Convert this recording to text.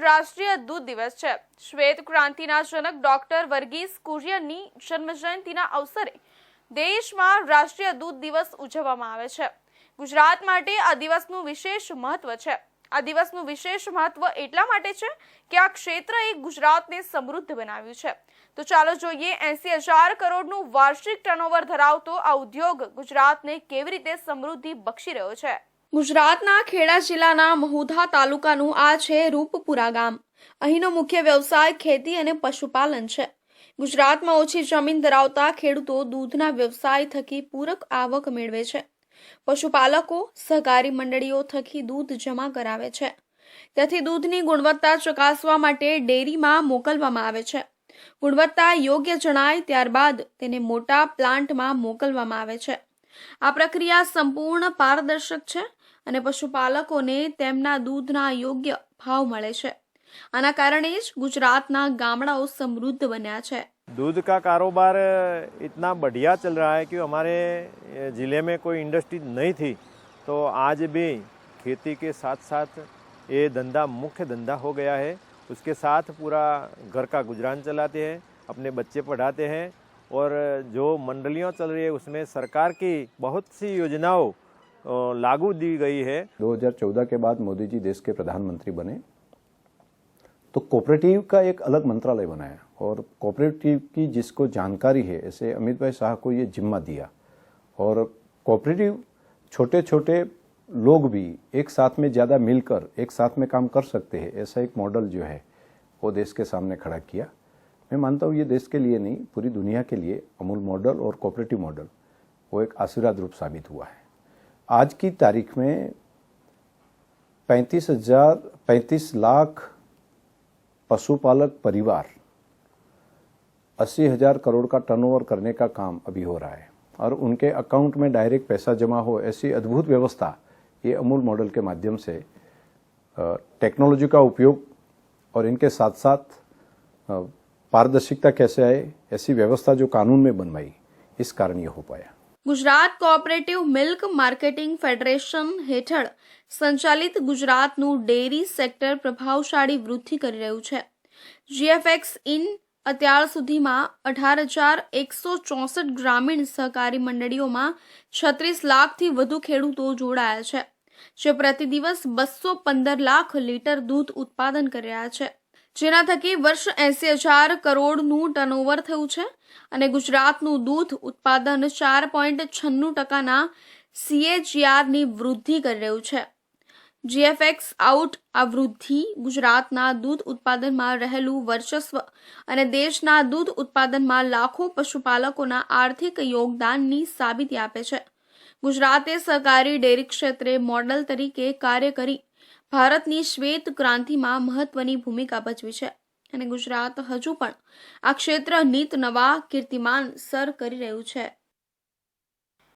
રાષ્ટ્રીય દૂધ દિવસ છે। શ્વેત ક્રાંતિના જનક ડોક્ટર વર્ગીસ કુરિયનની જન્મજયંતિના અવસરે દેશમાં રાષ્ટ્રીય દૂધ દિવસ ઉજવવામાં આવે છે। ગુજરાત માટે આ દિવસનું વિશેષ મહત્વ છે। આ દિવસનું વિશેષ મહત્વ એટલા માટે છે કે આ ક્ષેત્રએ ગુજરાતને સમૃદ્ધ બનાવ્યું છે। તો ચાલો જોઈએ 80,000 કરોડનું વાર્ષિક ટર્નઓવર ધરાવતો આ ઉદ્યોગ ગુજરાતને કેવી રીતે સમૃદ્ધિ બક્ષી રહ્યો છે। ગુજરાતના ખેડા જિલ્લાના મહુધા તાલુકાનું આ છે રૂપપુરા ગામ। અહીંનો મુખ્ય વ્યવસાય ખેતી અને પશુપાલન છે। ગુજરાતમાં ઓછી જમીન ધરાવતા ખેડૂતો દૂધના વ્યવસાય થકી પૂરક આવક મેળવે છે। પશુપાલકો સહકારી મંડળીઓ થકી દૂધ જમા કરાવે છે। તેથી દૂધની ગુણવત્તા ચકાસવા માટે ડેરીમાં મોકલવામાં આવે છે। ગુણવત્તા યોગ્ય જણાય ત્યારબાદ તેને મોટા પ્લાન્ટમાં મોકલવામાં આવે છે। આ પ્રક્રિયા સંપૂર્ણ પારદર્શક છે અને પશુપાલકોને તેમના દૂધના યોગ્ય ભાવ મળે છે। આના કારણે જ ગુજરાતના ગામડાઓ સમૃદ્ધ બન્યા છે। दूध का कारोबार इतना बढ़िया चल रहा है कि हमारे ज़िले में कोई इंडस्ट्री नहीं थी, तो आज भी खेती के साथ साथ ये धंधा मुख्य धंधा हो गया है। उसके साथ पूरा घर का गुजरान चलाते हैं, अपने बच्चे पढ़ाते हैं और जो मंडलियाँ चल रही है उसमें सरकार की बहुत सी योजनाओं लागू दी गई है। 2014 के बाद मोदी जी देश के प्रधानमंत्री बने तो कोऑपरेटिव का एक अलग मंत्रालय बनाया और कोऑपरेटिव की जिसको जानकारी है ऐसे अमित भाई शाह को ये जिम्मा दिया और कोऑपरेटिव छोटे छोटे लोग भी एक साथ में ज़्यादा मिलकर एक साथ में काम कर सकते हैं, ऐसा एक मॉडल जो है वो देश के सामने खड़ा किया। मैं मानता हूँ ये देश के लिए नहीं पूरी दुनिया के लिए अमूल मॉडल और कोऑपरेटिव मॉडल वो एक आशीर्वाद रूप साबित हुआ है। आज की तारीख में 35 लाख पशुपालक परिवार 80,000 करोड़ का टर्नओवर करने का काम अभी हो रहा है और उनके अकाउंट में डायरेक्ट पैसा जमा हो ऐसी अद्भुत व्यवस्था ये अमूल मॉडल के माध्यम से टेक्नोलॉजी का उपयोग और इनके साथ साथ पारदर्शिता कैसे आए ऐसी व्यवस्था जो कानून में बनवाई इस कारण ये हो पाया। Gujarat cooperative milk marketing federation હેઠળ સંચાલિત ગુજરાતનું ડેરી સેક્ટર પ્રભાવશાળી વૃદ્ધિ કરી રહ્યું છે। જીએફએક્સ ઇન અત્યાર સુધીમાં 18,164 ગ્રામીણ સહકારી મંડળીઓમાં 36 લાખથી વધુ ખેડૂતો જોડાયા છે, જે પ્રતિ દિવસ 215 લાખ લીટર દૂધ ઉત્પાદન કરી રહ્યા છે, જેના થકી વર્ષ 80,000 કરોડનું ટર્નઓવર થયું છે અને ગુજરાતનું દૂધ ઉત્પાદન 4.96% CAGRની વૃદ્ધિ કરી રહ્યું છે। જીએફએક્સ આઉટ આ વૃદ્ધિ ગુજરાતના દૂધ ઉત્પાદનમાં રહેલું વર્ચસ્વ અને દેશના દૂધ ઉત્પાદનમાં લાખો પશુપાલકોના આર્થિક યોગદાનની સાબિતી આપે છે। ગુજરાતે સહકારી ડેરી ક્ષેત્રે મોડલ તરીકે કાર્ય કરી ભારતની શ્વેત ક્રાંતિમાં મહત્વની ભૂમિકા ભજવી છે અને ગુજરાત હજુ પણ આ ક્ષેત્ર નીત નવા કીર્તિમાન સર કરી રહ્યું છે।